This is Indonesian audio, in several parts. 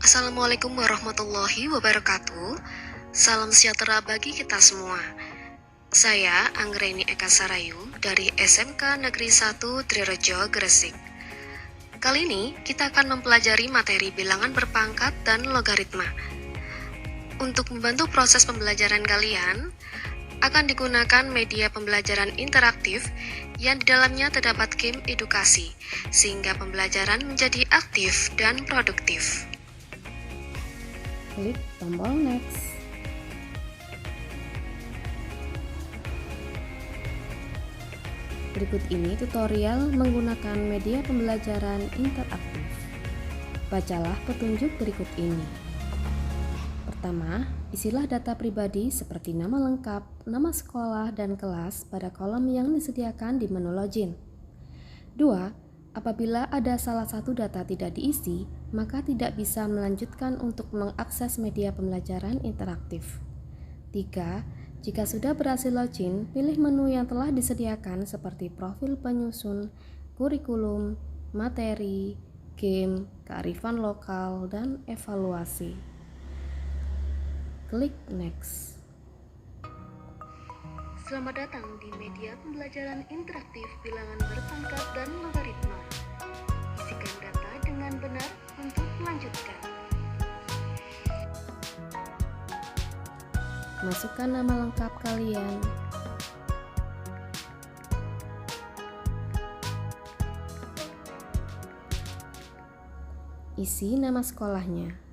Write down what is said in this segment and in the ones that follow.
Assalamualaikum warahmatullahi wabarakatuh. Salam sejahtera bagi kita semua. Saya Anggreni Eka Sarayu dari SMK Negeri 1 Trirejo, Gresik. Kali ini kita akan mempelajari materi bilangan berpangkat dan logaritma. Untuk membantu proses pembelajaran kalian, akan digunakan media pembelajaran interaktif yang di dalamnya terdapat game edukasi, sehingga pembelajaran menjadi aktif dan produktif. Klik tombol next. Berikut ini tutorial menggunakan media pembelajaran interaktif. Bacalah petunjuk berikut ini. Pertama, isilah data pribadi seperti nama lengkap, nama sekolah, dan kelas pada kolom yang disediakan di menu login. 2. Apabila ada salah satu data tidak diisi, maka tidak bisa melanjutkan untuk mengakses media pembelajaran interaktif. 3. Jika sudah berhasil login, pilih menu yang telah disediakan seperti profil penyusun, kurikulum, materi, game, kearifan lokal, dan evaluasi. Klik next. Selamat datang di media pembelajaran interaktif bilangan berpangkat dan logaritma. Isikan data dengan benar untuk melanjutkan. Masukkan nama lengkap kalian. Isi nama sekolahnya.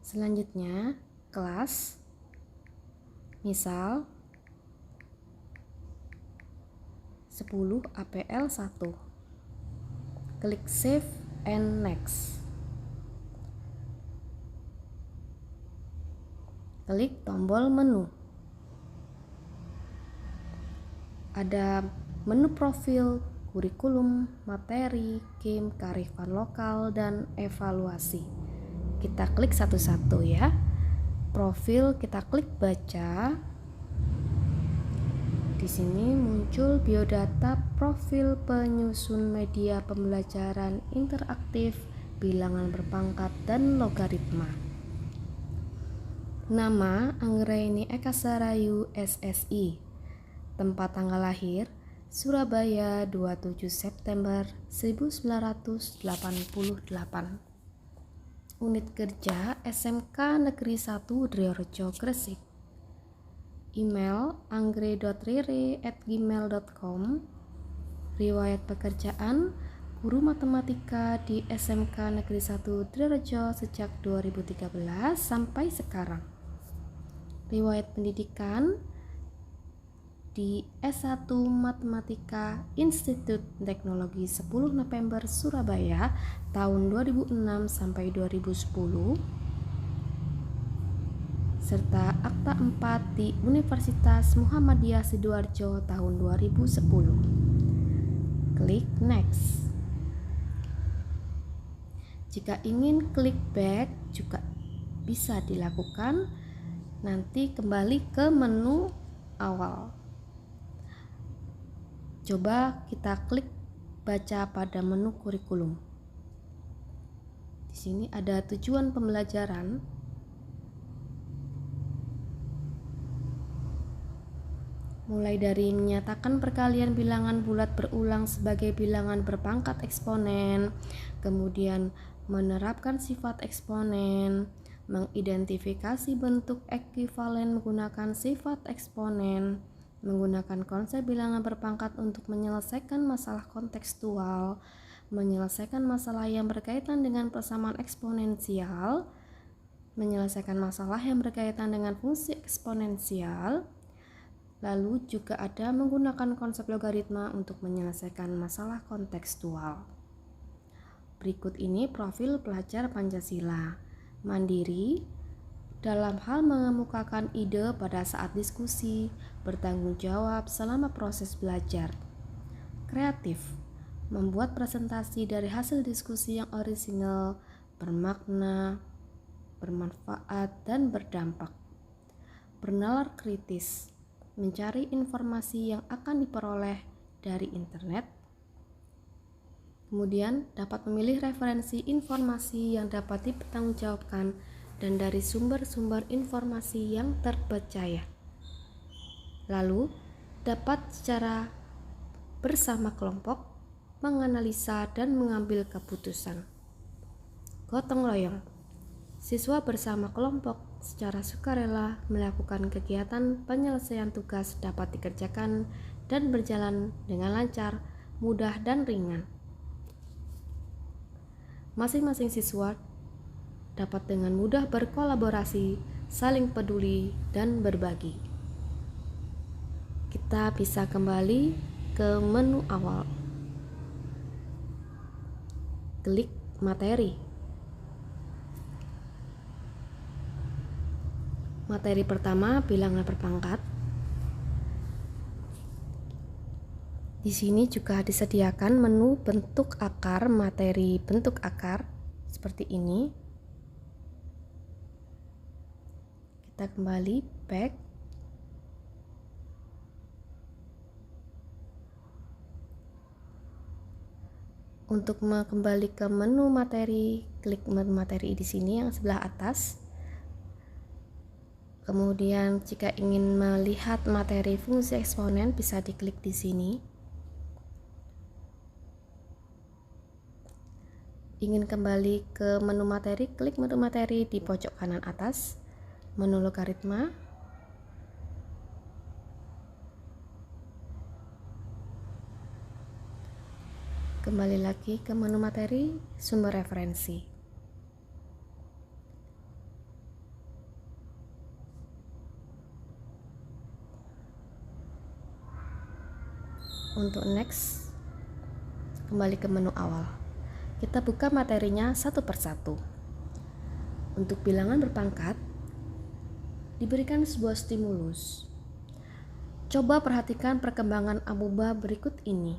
Selanjutnya, kelas. Misal 10 APL 1. Klik save and next. Klik tombol menu. Ada menu profil, kurikulum, materi, game, kearifan lokal, dan evaluasi. Kita klik satu-satu ya. Profil kita klik baca. Di sini muncul biodata profil penyusun media pembelajaran interaktif, bilangan berpangkat, dan logaritma. Nama Anggreni Eka Sarayu SSI. Tempat tanggal lahir Surabaya 27 September 1988. Unit kerja SMK Negeri 1 Trirejo, Gresik. Email anggre.rere@gmail.com. Riwayat pekerjaan guru matematika di SMK Negeri 1 Trirejo sejak 2013 sampai sekarang. Riwayat pendidikan di S1 Matematika Institut Teknologi 10 November Surabaya tahun 2006 sampai 2010, serta akta 4 di Universitas Muhammadiyah Sidoarjo tahun 2010. Klik next. Jika ingin klik back juga bisa dilakukan, nanti kembali ke menu awal. Coba kita klik baca pada menu kurikulum. Di sini ada tujuan pembelajaran. Mulai dari menyatakan perkalian bilangan bulat berulang sebagai bilangan berpangkat eksponen, kemudian menerapkan sifat eksponen, mengidentifikasi bentuk ekuivalen menggunakan sifat eksponen, menggunakan konsep bilangan berpangkat untuk menyelesaikan masalah kontekstual, menyelesaikan masalah yang berkaitan dengan persamaan eksponensial, menyelesaikan masalah yang berkaitan dengan fungsi eksponensial. Lalu juga ada menggunakan konsep logaritma untuk menyelesaikan masalah kontekstual. Berikut ini profil pelajar Pancasila. Mandiri dalam hal mengemukakan ide pada saat diskusi, bertanggung jawab selama proses belajar. Kreatif, membuat presentasi dari hasil diskusi yang orisinal, bermakna, bermanfaat, dan berdampak. bernalar kritis, mencari informasi yang akan diperoleh dari internet. Kemudian dapat memilih referensi informasi yang dapat dipertanggungjawabkan dan dari sumber-sumber informasi yang terpercaya. Lalu dapat secara bersama kelompok menganalisa dan mengambil keputusan. Gotong royong. Siswa bersama kelompok secara sukarela melakukan kegiatan penyelesaian tugas dapat dikerjakan dan berjalan dengan lancar, mudah, dan ringan. Masing-masing siswa dapat dengan mudah berkolaborasi, saling peduli, dan berbagi. Kita bisa kembali ke menu awal. Klik materi. Materi pertama, bilangan berpangkat. Di sini juga disediakan menu bentuk akar, materi bentuk akar seperti ini. Kita kembali back. Untuk kembali ke menu materi, klik menu materi di sini yang sebelah atas. Kemudian jika ingin melihat materi fungsi eksponen bisa diklik di sini. Ingin kembali ke menu materi, klik menu materi di pojok kanan atas, menu logaritma. Kembali lagi ke menu materi, sumber referensi. Untuk next, kembali ke menu awal. Kita buka materinya satu persatu. Untuk bilangan berpangkat, diberikan sebuah stimulus. Coba perhatikan perkembangan amuba berikut ini.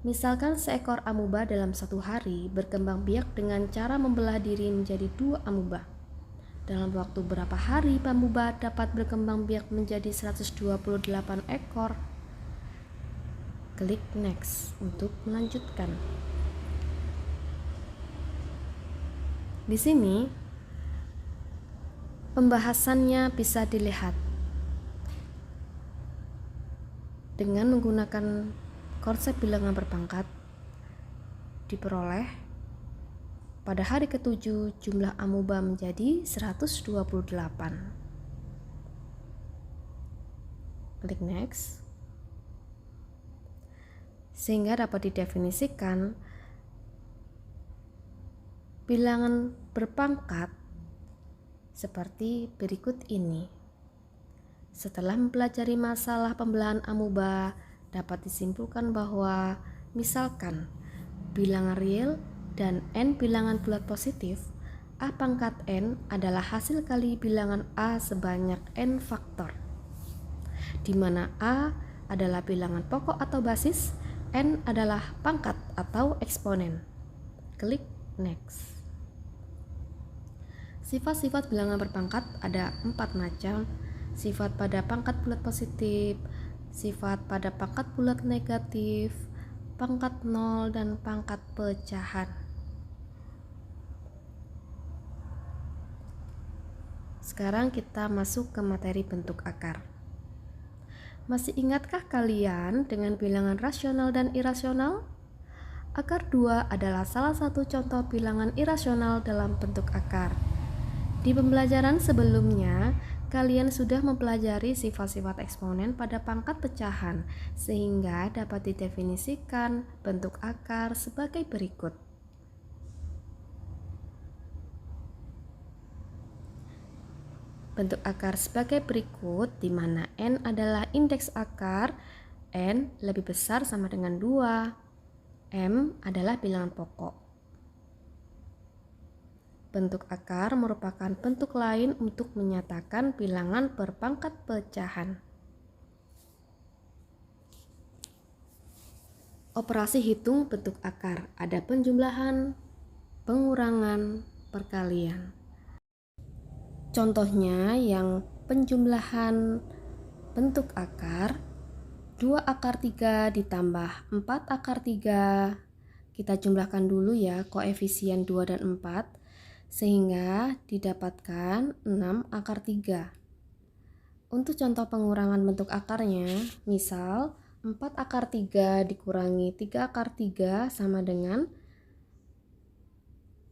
Misalkan seekor amuba dalam satu hari berkembang biak dengan cara membelah diri menjadi 2 amuba. Dalam waktu berapa hari amuba dapat berkembang biak menjadi 128 ekor? Klik next untuk melanjutkan. Di sini pembahasannya bisa dilihat dengan menggunakan konsep bilangan berpangkat. Diperoleh pada hari ke-7 jumlah amuba menjadi 128. Klik next. Sehingga dapat didefinisikan bilangan berpangkat seperti berikut ini. Setelah mempelajari masalah pembelahan amuba, dapat disimpulkan bahwa misalkan bilangan real dan n bilangan bulat positif, A pangkat n adalah hasil kali bilangan A sebanyak n faktor, di mana A adalah bilangan pokok atau basis, n adalah pangkat atau eksponen. Klik next. Sifat-sifat bilangan berpangkat ada 4 macam. Sifat pada pangkat bulat positif, sifat pada pangkat bulat negatif, pangkat nol, dan pangkat pecahan. Sekarang kita masuk ke materi bentuk akar. Masih ingatkah kalian dengan bilangan rasional dan irasional? Akar 2 adalah salah satu contoh bilangan irasional dalam bentuk akar. Di pembelajaran sebelumnya, kalian sudah mempelajari sifat-sifat eksponen pada pangkat pecahan, sehingga dapat didefinisikan bentuk akar sebagai berikut. Bentuk akar sebagai berikut, di mana n adalah indeks akar, n lebih besar sama dengan 2, m adalah bilangan pokok. Bentuk akar merupakan bentuk lain untuk menyatakan bilangan berpangkat pecahan. Operasi hitung bentuk akar ada penjumlahan, pengurangan, perkalian. Contohnya yang penjumlahan bentuk akar, 2 akar 3 ditambah 4 akar 3. Kita jumlahkan dulu ya koefisien 2 dan 4, sehingga didapatkan 6 akar 3. Untuk contoh pengurangan bentuk akarnya, misal 4 akar 3 dikurangi 3 akar 3 sama dengan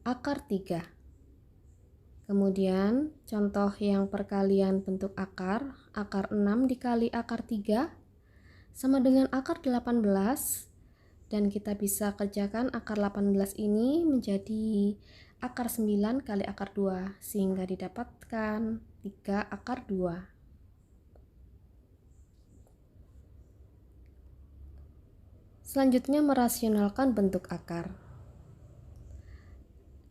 akar 3. Kemudian contoh yang perkalian bentuk akar 6 dikali akar 3 sama dengan akar 18, dan kita bisa kerjakan akar 18 ini menjadi akar 9 kali akar 2, sehingga didapatkan 3 akar 2. Selanjutnya merasionalkan bentuk akar.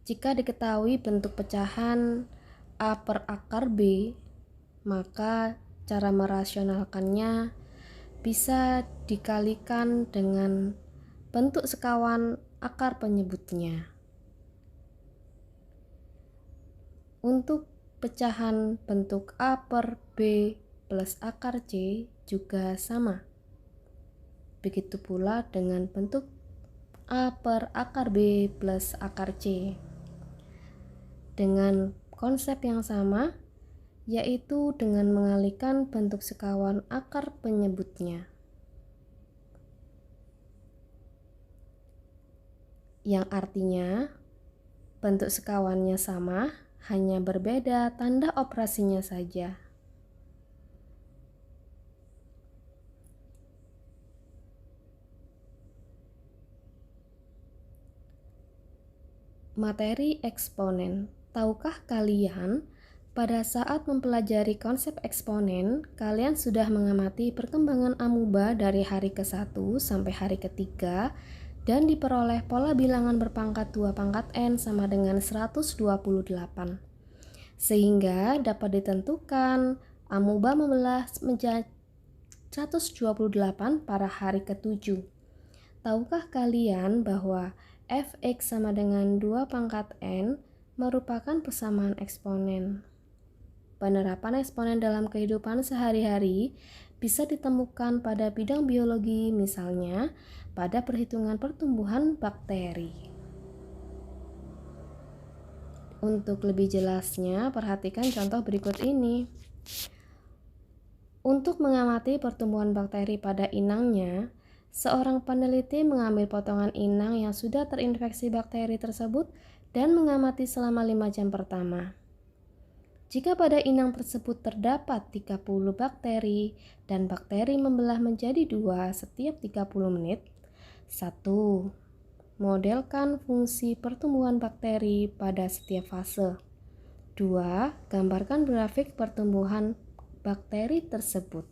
Jika diketahui bentuk pecahan A per akar B, maka cara merasionalkannya bisa dikalikan dengan bentuk sekawan akar penyebutnya. Untuk pecahan bentuk A per B plus akar C juga sama. Begitu pula dengan bentuk A per akar B plus akar C. Dengan konsep yang sama, yaitu dengan mengalihkan bentuk sekawan akar penyebutnya. Yang artinya, bentuk sekawannya sama, hanya berbeda tanda operasinya saja. Materi eksponen. Tahukah kalian, pada saat mempelajari konsep eksponen, kalian sudah mengamati perkembangan amuba dari hari ke-1 sampai hari ke-3 dan diperoleh pola bilangan berpangkat 2 pangkat n sama dengan 128. Sehingga dapat ditentukan amuba membelah menjadi 128 pada hari ke-7. Tahukah kalian bahwa fx sama dengan 2 pangkat n merupakan persamaan eksponen? Penerapan eksponen dalam kehidupan sehari-hari bisa ditemukan pada bidang biologi, misalnya pada perhitungan pertumbuhan bakteri. Untuk lebih jelasnya, perhatikan contoh berikut ini. Untuk mengamati pertumbuhan bakteri pada inangnya, seorang peneliti mengambil potongan inang yang sudah terinfeksi bakteri tersebut dan mengamati selama 5 jam pertama. Jika pada inang tersebut terdapat 30 bakteri dan bakteri membelah menjadi 2 setiap 30 menit, 1. Modelkan fungsi pertumbuhan bakteri pada setiap fase. 2. Gambarkan grafik pertumbuhan bakteri tersebut.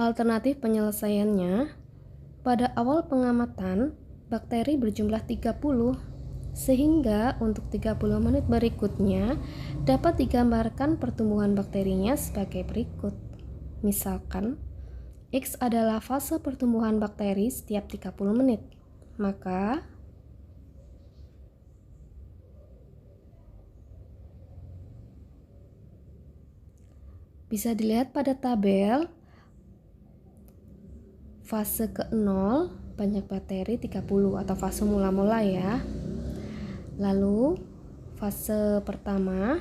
Alternatif penyelesaiannya, pada awal pengamatan, bakteri berjumlah 30, sehingga untuk 30 menit berikutnya dapat digambarkan pertumbuhan bakterinya sebagai berikut. Misalkan, X adalah fase pertumbuhan bakteri setiap 30 menit, maka bisa dilihat pada tabel. Fase ke-0 banyak bakteri 30 atau fase mula-mula ya. Lalu fase pertama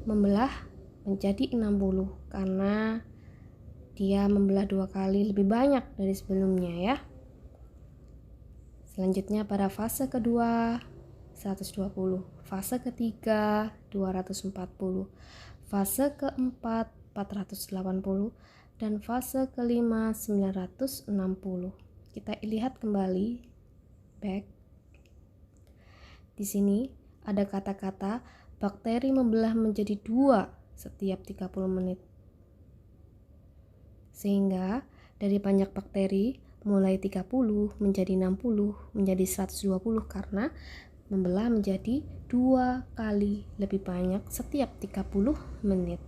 membelah menjadi 60 karena dia membelah 2 kali lebih banyak dari sebelumnya ya. Selanjutnya pada fase kedua 120, fase ketiga 240, fase keempat 480, dan fase kelima 960. Kita lihat kembali back. Di sini ada kata-kata bakteri membelah menjadi 2 setiap 30 menit. Sehingga dari banyak bakteri mulai 30 menjadi 60 menjadi 120 karena membelah menjadi 2 kali lebih banyak setiap 30 menit.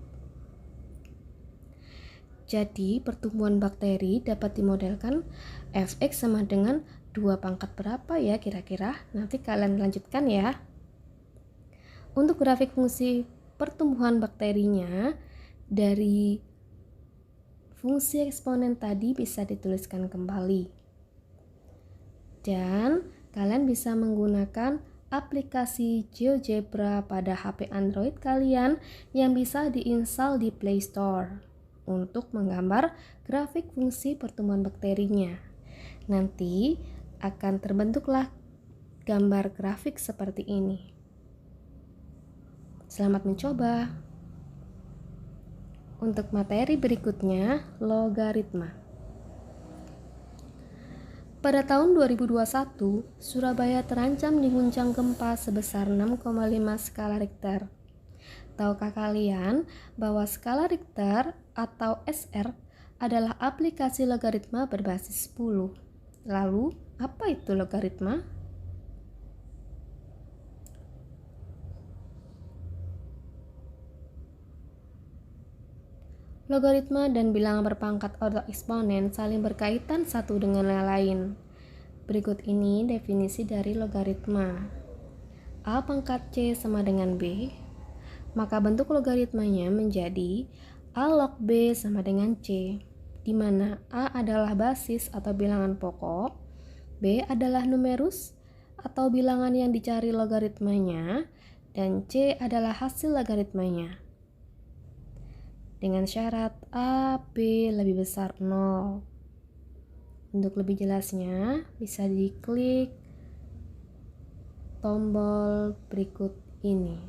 Jadi pertumbuhan bakteri dapat dimodelkan fx sama dengan 2 pangkat berapa ya kira-kira? Nanti kalian lanjutkan ya. Untuk grafik fungsi pertumbuhan bakterinya dari fungsi eksponen tadi bisa dituliskan kembali. Dan kalian bisa menggunakan aplikasi GeoGebra pada HP Android kalian yang bisa diinstal di Play Store untuk menggambar grafik fungsi pertumbuhan bakterinya. Nanti akan terbentuklah gambar grafik seperti ini. Selamat mencoba. Untuk materi berikutnya, logaritma. Pada tahun 2021, Surabaya terancam diguncang gempa sebesar 6,5 skala Richter. Tahukah kalian bahwa skala Richter atau SR adalah aplikasi logaritma berbasis 10? Lalu, apa itu logaritma? Logaritma dan bilangan berpangkat ordo eksponen saling berkaitan satu dengan yang lain. Berikut ini definisi dari logaritma. A pangkat C sama dengan B, maka bentuk logaritmanya menjadi A log B sama dengan C, di mana A adalah basis atau bilangan pokok, B adalah numerus atau bilangan yang dicari logaritmanya, dan C adalah hasil logaritmanya. Dengan syarat A, B lebih besar 0. Untuk lebih jelasnya, bisa diklik tombol berikut ini.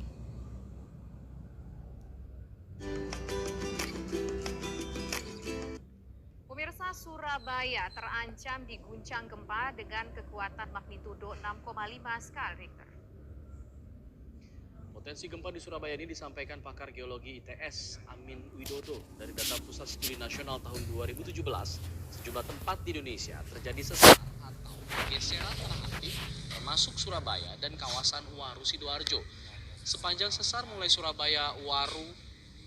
Pemirsa, Surabaya terancam diguncang gempa dengan kekuatan magnitudo 6,5 skala Richter. Potensi gempa di Surabaya ini disampaikan pakar geologi ITS Amin Widodo. Dari data Pusat Studi Nasional tahun 2017, sejumlah tempat di Indonesia terjadi sesar atau geseran tanah aktif, termasuk Surabaya dan kawasan Waru Sidoarjo. Sepanjang sesar mulai Surabaya, Waru,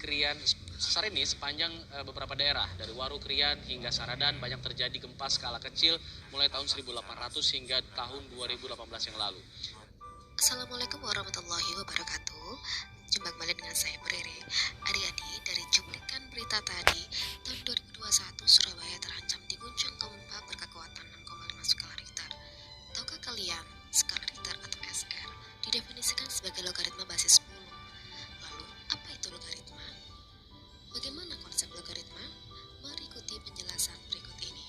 Krian, sesar ini sepanjang beberapa daerah dari Waru, Krian hingga Saradan banyak terjadi gempa skala kecil mulai tahun 1800 hingga tahun 2018 yang lalu. Assalamualaikum warahmatullahi wabarakatuh. Jumpa kembali dengan saya Bu Rere. Adik-adik, dari cuplikan berita tadi, tahun 2021 Surabaya terancam diguncang gempa berkekuatan 6,5 skala Richter. Tahukah kalian, skala Richter atau SR didefinisikan sebagai logaritma basis 10. Lalu, apa itu logaritma? Bagaimana konsep logaritma? Mari ikuti penjelasan berikut ini.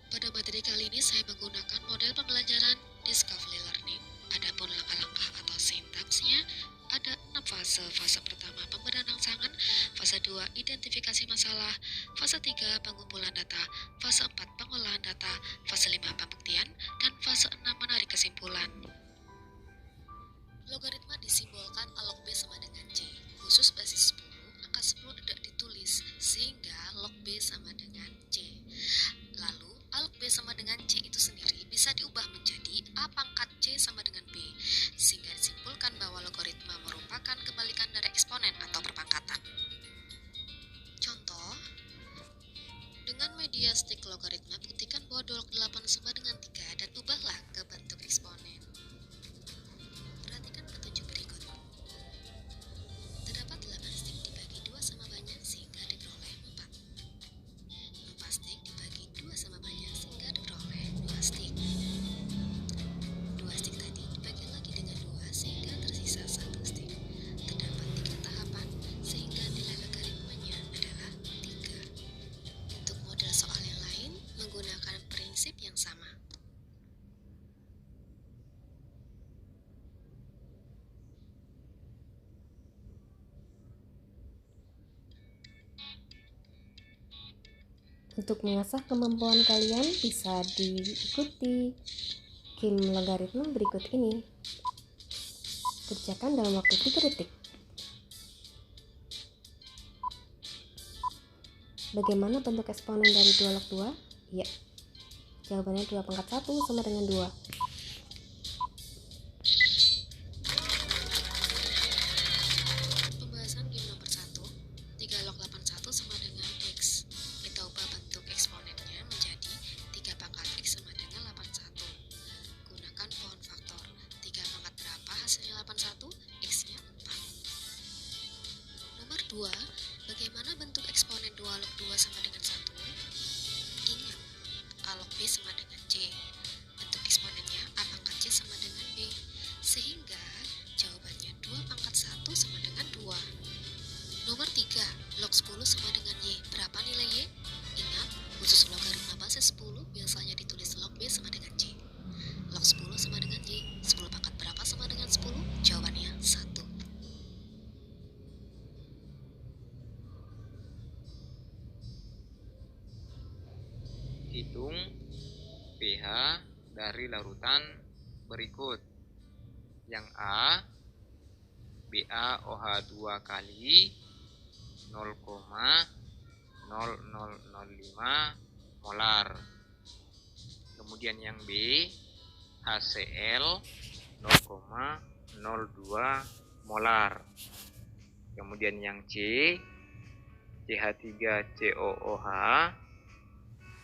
Pada materi kali ini saya menggunakan model pembelajaran Discovery Learning. Adapun langkah-langkah atau sintaksnya ada 6 fase. Fase pertama pemberian rangsangan, fase 2 identifikasi masalah, fase 3 pengumpulan data, fase 4 pengolahan data, fase 5 pembuktian, dan fase 6 menarik kesimpulan. Logaritma disimbolkan A log B sama dengan C. Khusus basis 10, angka 10 tidak ditulis sehingga log B sama dengan C. Lalu A log B sama dengan C itu sendiri bisa diubah menjadi A pangkat C sama dengan B, sehingga disimpulkan bahwa logaritma merupakan kebalikan dari eksponen atau perpangkatan. Contoh, dengan media stik logaritma, buktikan bahwa 2 log 8 sama dengan 3 dan ubahlah ke bentuk eksponen. Perhatikan petunjuk berikut. Terdapat 8 stik dibagi 2 sama banyak sehingga diperoleh 4. 4 stik dibagi 2 sama banyak sehingga diperoleh 2 stik. 2 stik tadi dibagi lagi dengan 2 sehingga tersisa 1 stik. Terdapat 3 tahapan sehingga nilai logaritmanya adalah 3. Untuk model soal yang lain menggunakan prinsip yang sama. Untuk mengasah kemampuan kalian bisa diikuti game logaritma berikut ini. Kerjakan dalam waktu 3 detik. Bagaimana bentuk eksponen dari 2 log 2? Ya, jawabannya 2 pangkat 1 sama dengan 2. Pembahasan game nomor 1, 3 log 81 sama dengan X. Kita ubah bentuk eksponennya menjadi 3 pangkat X sama dengan 81. Gunakan pohon faktor. 3 2. Bagaimana bentuk eksponen 2 log 2 sama dengan 1? Ingat, A log B sama dengan C. Bentuk eksponennya A pangkat C sama dengan B. Sehingga jawabannya 2 pangkat 1 sama dengan 2. Nomor 3, log 10 sama dengan Y. Berapa nilai Y? Ingat, khusus logaritma basis 10 biasanya ditulis log B sama dengan C. Log 10 sama dengan Y. 10 pangkat berapa sama dengan 10? Jawabannya 1. Hitung pH dari larutan berikut. Yang A, BaOH2 kali 0,0005 molar. Kemudian yang B, HCl 0,02 molar. Kemudian yang C, CH3COOH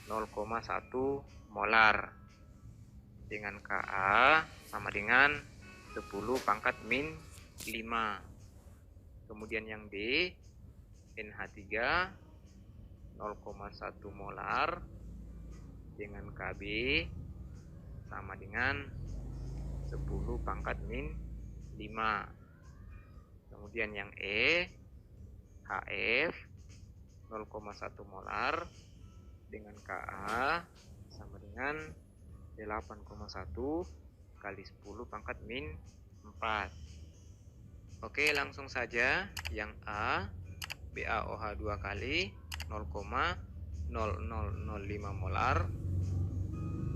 0,1 molar. Dengan Ka sama dengan 10 pangkat min 5. Kemudian yang D, NH3 0,1 molar dengan Kb sama dengan 10 pangkat min 5. Kemudian yang E, HF 0,1 molar dengan Ka sama dengan 8,1 kali 10 pangkat min 4. Oke, langsung saja. Yang A, BaOH2 kali 0,0005 molar.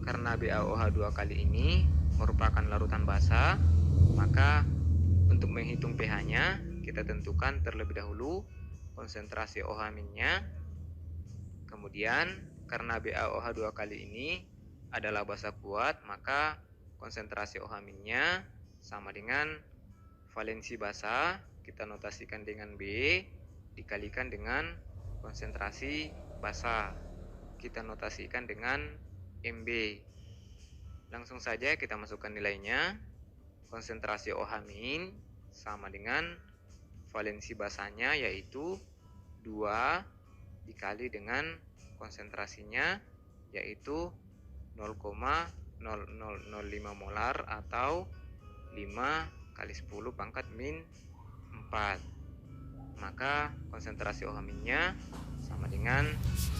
Karena BaOH2 kali ini merupakan larutan basa, maka untuk menghitung pH-nya kita tentukan terlebih dahulu konsentrasi OH-nya. Kemudian karena BaOH2 kali ini adalah basa kuat, maka konsentrasi OH-nya sama dengan valensi basa, kita notasikan dengan B, dikalikan dengan konsentrasi basa, kita notasikan dengan MB. Langsung saja kita masukkan nilainya. Konsentrasi OH- sama dengan valensi basanya, yaitu 2 dikali dengan konsentrasinya, yaitu 0,0005 molar atau 5 kali 10 pangkat min 4. Maka konsentrasi OH-nya sama dengan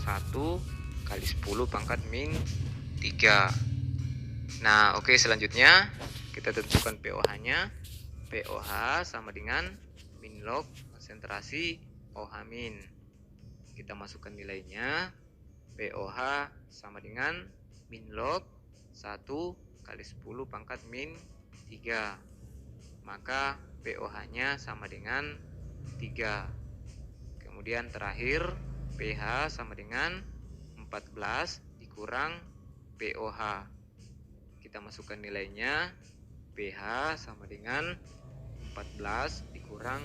1 kali 10 pangkat min 3. Nah, oke, selanjutnya kita tentukan pOH-nya. pOH sama dengan min log konsentrasi OH-. Kita masukkan nilainya. pOH sama dengan min log 1 kali 10 pangkat min 3. Maka pOH-nya sama dengan 3. Kemudian terakhir pH sama dengan 14 dikurang pOH. Kita masukkan nilainya. pH sama dengan 14 dikurang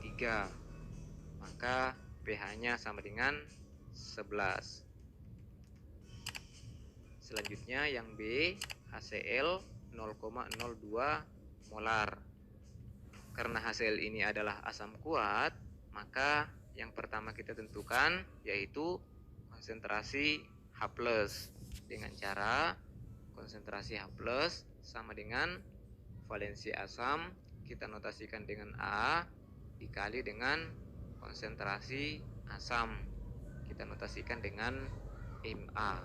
3. Maka pH-nya sama dengan 11. Selanjutnya yang B, HCl 0,02 molar. Karena HCl ini adalah asam kuat, maka yang pertama kita tentukan yaitu konsentrasi H+, dengan cara konsentrasi H+ sama dengan valensi asam, kita notasikan dengan A dikali dengan konsentrasi asam, kita notasikan dengan Ma.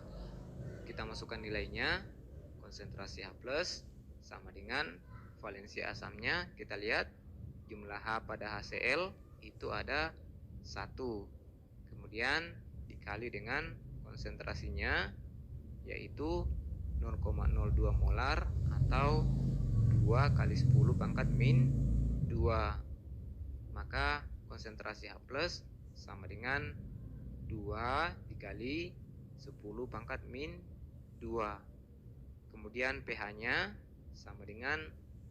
Kita masukkan nilainya. Konsentrasi H+ sama dengan valensi asamnya, kita lihat jumlah H pada HCl itu ada 1. Kemudian dikali dengan konsentrasinya, yaitu 0,02 molar atau 2 kali 10 pangkat min 2. Maka konsentrasi H+ sama dengan 2 dikali 10 pangkat min 2. Kemudian pH-nya sama dengan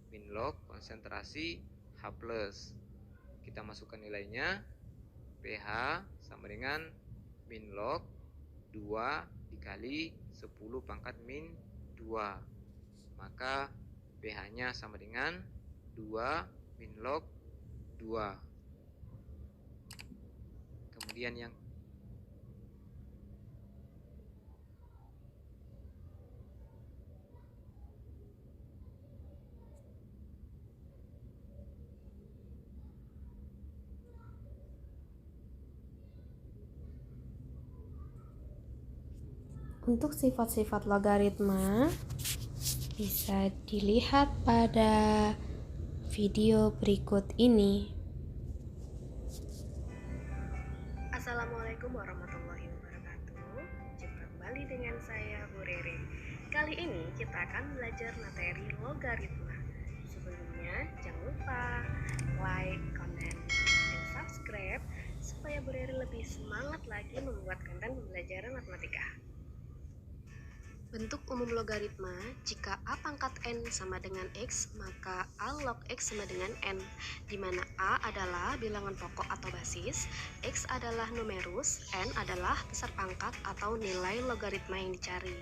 min log konsentrasi H+. Kita masukkan nilainya. pH sama dengan min log 2 dikali 10 pangkat min 2. Maka pH-nya sama dengan 2 min log 2. Kemudian yang Untuk sifat-sifat logaritma bisa dilihat pada video berikut ini. Assalamualaikum warahmatullahi wabarakatuh. Jumpa kembali dengan saya Bu Rere. Kali ini kita akan belajar materi logaritma. Sebelumnya jangan lupa like, comment, dan subscribe supaya Bu Rere lebih semangat lagi membuat konten pembelajaran matematika. Bentuk umum logaritma, jika A pangkat N sama dengan X, maka A log X sama dengan N, di mana A adalah bilangan pokok atau basis, X adalah numerus, N adalah besar pangkat atau nilai logaritma yang dicari.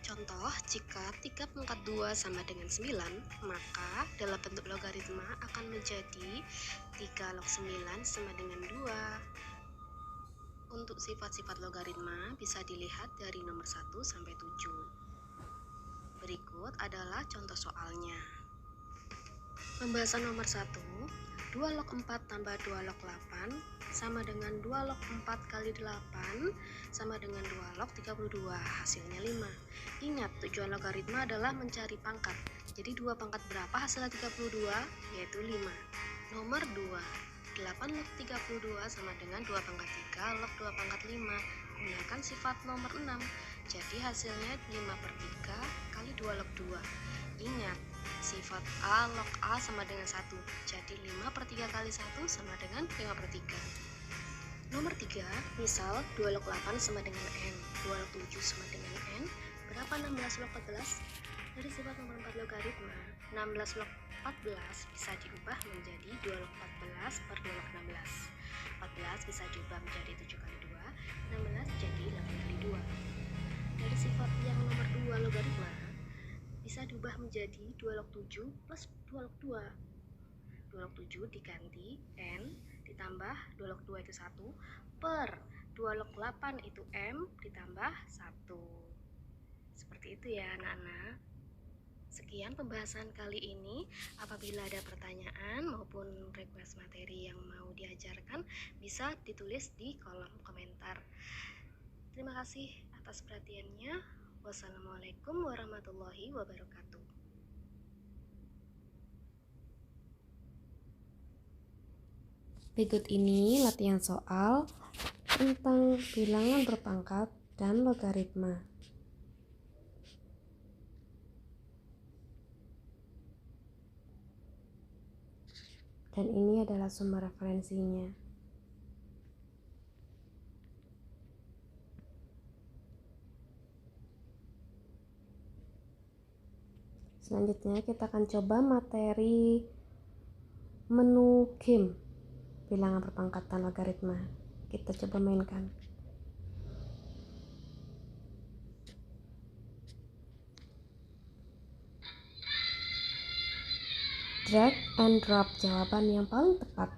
Contoh, jika 3 pangkat 2 sama dengan 9, maka dalam bentuk logaritma akan menjadi 3 log 9 sama dengan 2. Untuk sifat-sifat logaritma bisa dilihat dari nomor 1 sampai 7. Berikut adalah contoh soalnya. Pembahasan nomor 1, 2 log 4 tambah 2 log 8 sama dengan 2 log 4 kali 8 sama dengan 2 log 32, hasilnya 5. Ingat, tujuan logaritma adalah mencari pangkat. Jadi 2 pangkat berapa hasilnya 32? Yaitu 5. Nomor 2, 8 log 32 sama dengan 2 pangkat 3 log 2 pangkat 5. Gunakan sifat nomor 6. Jadi hasilnya 5 per 3 kali 2 log 2. Ingat, sifat A log A sama dengan 1. Jadi 5 per 3 kali 1 sama dengan 5 per 3. Nomor 3, misal 2 log 8 sama dengan N, 2 log 7 sama dengan N. Berapa 16 log 14? Dari sifat nomor 4 logaritma, 16 log 14 bisa diubah menjadi 2 log 14 per 2 log 16. 14 bisa diubah menjadi 7 kali 2, 16 jadi 8 kali 2. Dari sifat yang nomor 2 logaritma, bisa diubah menjadi 2 log 7 plus 2 log 2. 2 log 7 diganti N ditambah 2 log 2 itu 1 per 2 log 8 itu M ditambah 1. Seperti itu ya anak-anak. Sekian pembahasan kali ini. Apabila ada pertanyaan maupun request materi yang mau diajarkan, bisa ditulis di kolom komentar. Terima kasih atas perhatiannya. Wassalamualaikum warahmatullahi wabarakatuh. Berikut ini latihan soal tentang bilangan berpangkat dan logaritma. Dan ini adalah sumber referensinya. Selanjutnya kita akan coba materi menu game bilangan berpangkat dan logaritma. Kita coba mainkan. Drag and drop jawaban yang paling tepat.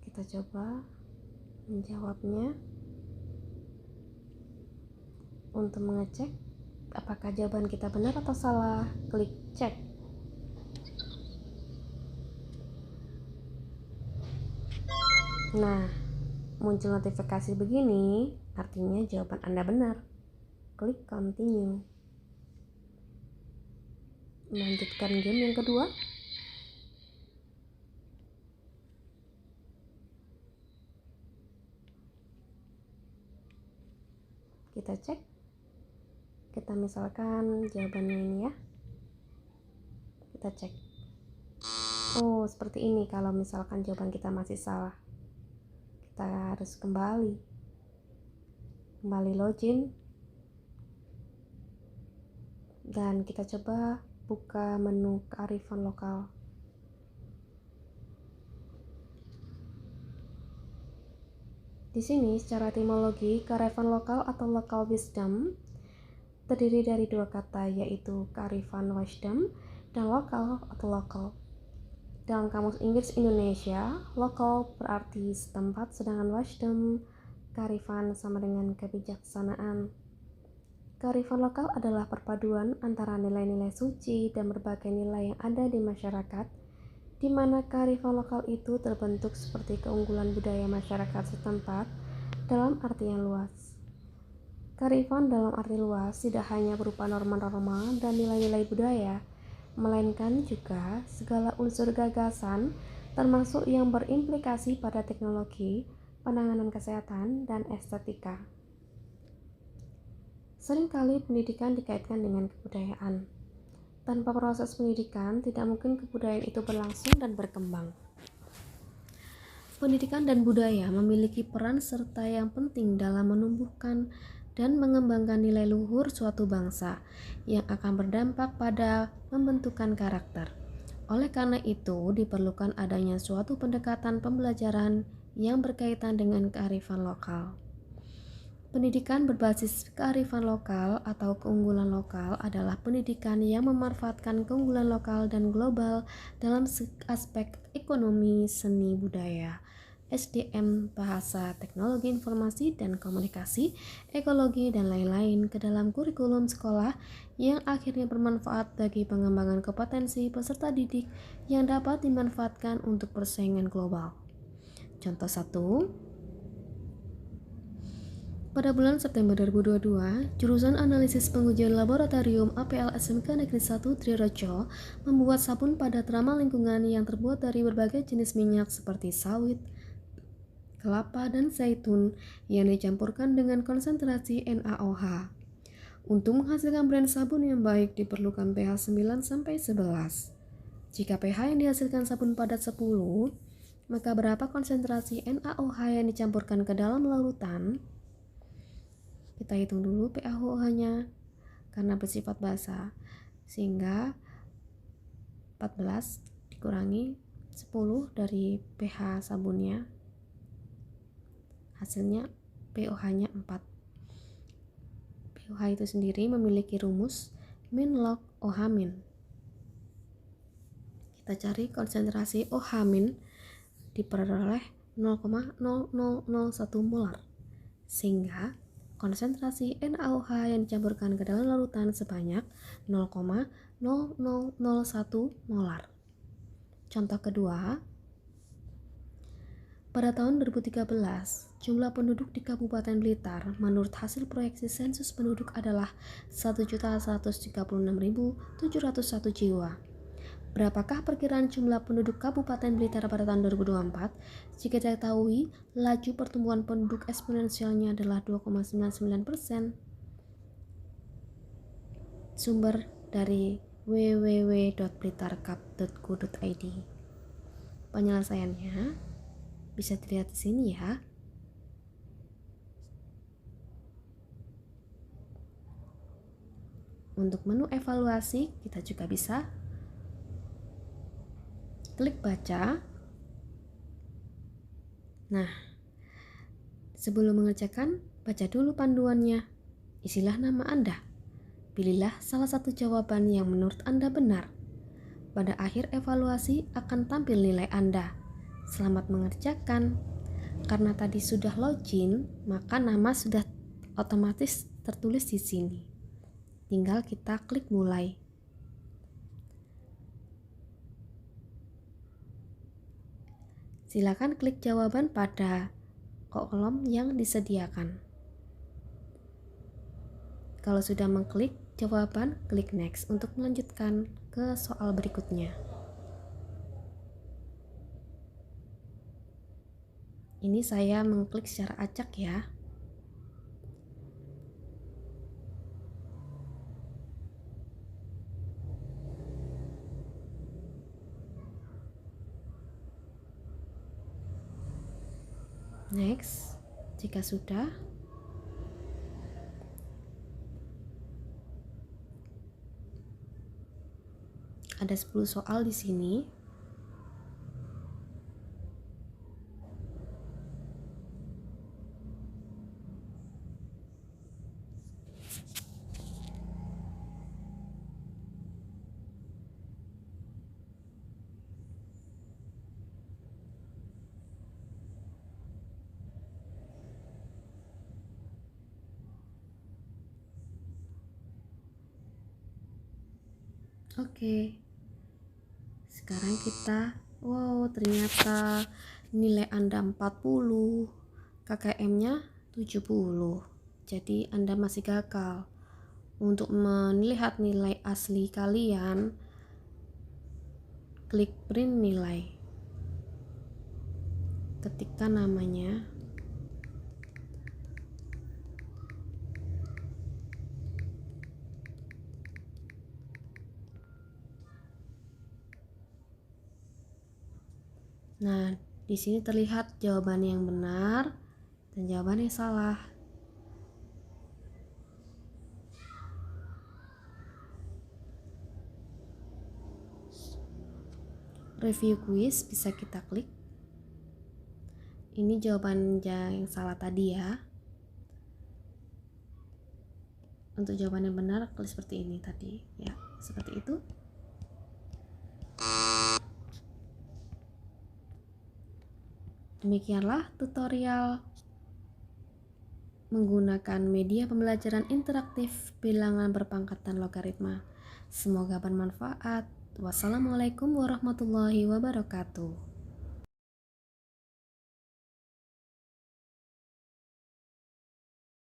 Kita coba menjawabnya. Untuk mengecek apakah jawaban kita benar atau salah, klik cek. Nah, muncul notifikasi begini, artinya jawaban Anda benar. Klik continue. Melanjutkan game yang kedua. Kita cek. Kita misalkan jawabannya ini ya. Kita cek. Oh, seperti ini kalau misalkan jawaban kita masih salah. Kita harus kembali login, dan kita coba buka menu kearifan lokal. Di sini secara etimologi kearifan lokal atau local wisdom terdiri dari dua kata yaitu kearifan wasdam dan lokal atau local. Dalam Kamus Inggris Indonesia, local berarti setempat, sedangkan wasdam, kearifan sama dengan kebijaksanaan. Kearifan lokal adalah perpaduan antara nilai-nilai suci dan berbagai nilai yang ada di masyarakat, di mana kearifan lokal itu terbentuk seperti keunggulan budaya masyarakat setempat dalam arti yang luas. Kearifan dalam arti luas tidak hanya berupa norma-norma dan nilai-nilai budaya, melainkan juga segala unsur gagasan termasuk yang berimplikasi pada teknologi, penanganan kesehatan, dan estetika. Seringkali pendidikan dikaitkan dengan kebudayaan. Tanpa proses pendidikan, tidak mungkin kebudayaan itu berlangsung dan berkembang. Pendidikan dan budaya memiliki peran serta yang penting dalam menumbuhkan dan mengembangkan nilai luhur suatu bangsa yang akan berdampak pada pembentukan karakter. Oleh karena itu, diperlukan adanya suatu pendekatan pembelajaran yang berkaitan dengan kearifan lokal. Pendidikan berbasis kearifan lokal atau keunggulan lokal adalah pendidikan yang memanfaatkan keunggulan lokal dan global dalam aspek ekonomi, seni, budaya, SDM, bahasa, teknologi informasi dan komunikasi, ekologi, dan lain-lain ke dalam kurikulum sekolah yang akhirnya bermanfaat bagi pengembangan kompetensi peserta didik yang dapat dimanfaatkan untuk persaingan global. Contoh 1. Pada bulan September 2022, jurusan analisis pengujian laboratorium APL SMK Negeri 1 Trirejo membuat sabun padat ramah lingkungan yang terbuat dari berbagai jenis minyak seperti sawit, kelapa, dan zaitun yang dicampurkan dengan konsentrasi NaOH. Untuk menghasilkan brand sabun yang baik diperlukan pH 9-11. Jika pH yang dihasilkan sabun padat 10, maka berapa konsentrasi NaOH yang dicampurkan ke dalam larutan? Kita hitung dulu pH-nya karena bersifat basa, sehingga 14 dikurangi 10 dari pH sabunnya, hasilnya pOH-nya 4. pOH itu sendiri memiliki rumus min log OH min. Kita cari konsentrasi OH min diperoleh 0,0001 molar, sehingga konsentrasi NaOH yang dicampurkan ke dalam larutan sebanyak 0,0001 molar. Contoh kedua, pada tahun 2013, jumlah penduduk di Kabupaten Blitar menurut hasil proyeksi sensus penduduk adalah 1.136.701 jiwa. Berapakah perkiraan jumlah penduduk Kabupaten Blitar pada tahun 2024? Jika diketahui, laju pertumbuhan penduduk eksponensialnya adalah 2,99%. Sumber dari www.blitarkap.go.id. Penyelesaiannya bisa dilihat di sini ya. Untuk menu evaluasi, kita juga bisa klik baca. Nah, sebelum mengerjakan, baca dulu panduannya. Isilah nama Anda. Pilihlah salah satu jawaban yang menurut Anda benar. Pada akhir evaluasi akan tampil nilai Anda. Selamat mengerjakan. Karena tadi sudah login, maka nama sudah otomatis tertulis di sini. Tinggal kita klik mulai. Silakan klik jawaban pada kolom yang disediakan. Kalau sudah mengklik jawaban, klik next untuk melanjutkan ke soal berikutnya. Ini saya mengklik secara acak ya. Next, jika sudah, ada 10 soal di sini. Oke, sekarang kita, wow, ternyata nilai Anda 40, KKM-nya 70. Jadi Anda masih gagal. Untuk melihat nilai asli kalian, klik print nilai. Ketikkan namanya. Nah, di sini terlihat jawaban yang benar dan jawaban yang salah. Review quiz bisa kita klik. Ini jawaban yang salah tadi ya. Untuk jawaban yang benar klik seperti ini tadi ya, seperti itu. Demikianlah tutorial menggunakan media pembelajaran interaktif bilangan berpangkatan logaritma. Semoga bermanfaat. Wassalamualaikum warahmatullahi wabarakatuh.